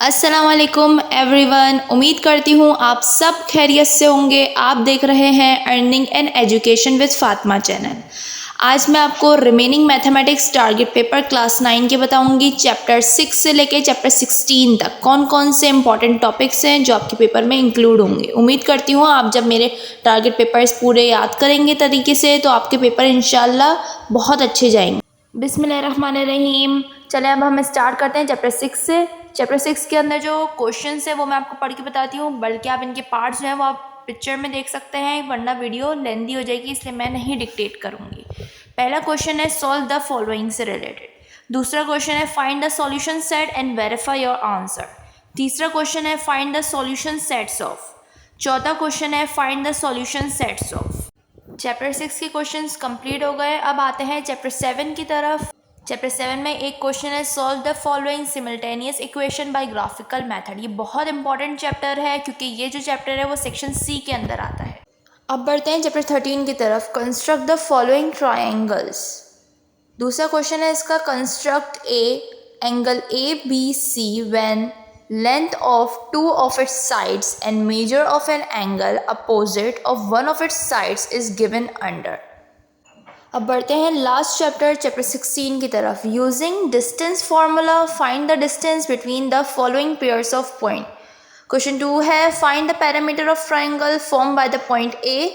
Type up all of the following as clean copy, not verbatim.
अस्सलाम वालेकुम एवरीवन। उम्मीद करती हूँ आप सब खैरियत से होंगे। आप देख रहे हैं earning and education with Fatima channel. आज मैं आपको remaining mathematics target paper class 9 के बताऊंगी। चैप्टर 6 से लेके चैप्टर 16 तक कौन कौन से इंपॉर्टेंट टॉपिक्स हैं जो आपके पेपर में इंक्लूड होंगे। उम्मीद करती हूँ आप जब मेरे टारगेट पेपर्स पूरे याद करेंगे तरीके से तो आपके पेपर इंशाल्लाह बहुत अच्छे जाएंगे। बिस्मिल्लाहिर्रहमानिर्रहीम। चलें अब हम स्टार्ट करते हैं चैप्टर 6 से। चैप्टर 6 के अंदर जो क्वेश्चंस है वो मैं आपको पढ़ के बताती हूँ, बल्कि आप इनके पार्ट्स जो हैं वो आप पिक्चर में देख सकते हैं, वरना वीडियो लेंदी हो जाएगी, इसलिए मैं नहीं डिक्टेट करूँगी। पहला क्वेश्चन है सॉल्व द फॉलोइंग से रिलेटेड। दूसरा क्वेश्चन है find the solution set and verify your answer. तीसरा क्वेश्चन है find the solution sets of. चौथा क्वेश्चन है find the solution sets of. Chapter 6 के क्वेश्चंस कंप्लीट हो गए। अब आते हैं चैप्टर 7 की तरफ। चैप्टर 7 में एक क्वेश्चन है solve the following simultaneous equation by graphical method. ये बहुत इंपॉर्टेंट चैप्टर है क्योंकि ये जो चैप्टर है वो सेक्शन सी के अंदर आता है। अब बढ़ते हैं चैप्टर 13 की तरफ। Construct the following triangles. दूसरा क्वेश्चन है इसका construct angle A B C when length of two of its sides and measure of an angle opposite of one of its sides is given under। अब बढ़ते हैं last chapter 16 की तरफ। Using distance formula find the distance between the following pairs of point. Question 2 है find the parameter of triangle form by the point A,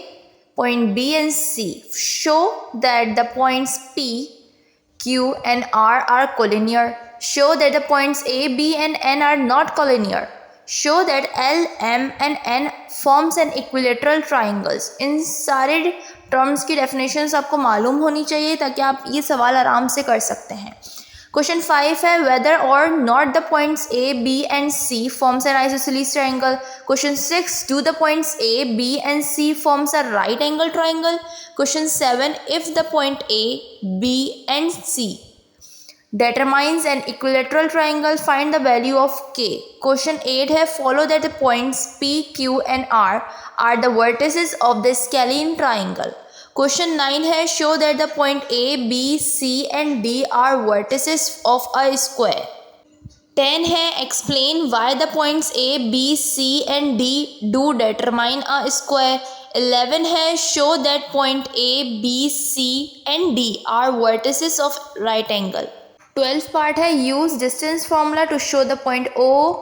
point B and C. Show that the points P, Q and R are collinear. Show that the points A, B and N are not collinear. Show that L, M and N forms an equilateral triangles। इन सारे terms की definitions आपको मालूम होनी चाहिए ताकि आप ये सवाल आराम से कर सकते हैं। क्वेश्चन 5 है वेदर और not the points A, B and C forms an isosceles triangle। Question 6 do the points A, B and C forms a right angle triangle। Question 7 if the point A, B and C determines an equilateral triangle find the value of K। Question 8 है follow that the points P, Q and R are the vertices of the scalene triangle। Question 9 है show that the point A, B, C and D are vertices of a square. 10 है explain why the points A, B, C and D do determine a square. 11 है show that point A, B, C and D are vertices of right angle. 12 part है use distance formula to show the point O,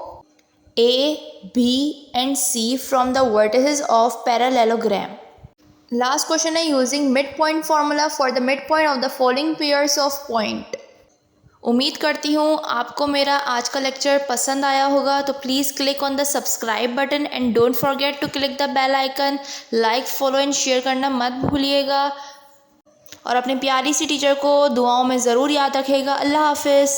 A, B and C from the vertices of parallelogram. Last question है using mid point formula for the mid point of the following pairs of point. उम्मीद करती हूँ आपको मेरा आज का lecture पसंद आया होगा, तो please click on the subscribe button and don't forget to click the bell icon. Like, follow and share करना मत भूलिएगा और अपने प्यारी सी टीचर को दुआओं में ज़रूर याद रखिएगा। अल्लाह हाफिज़।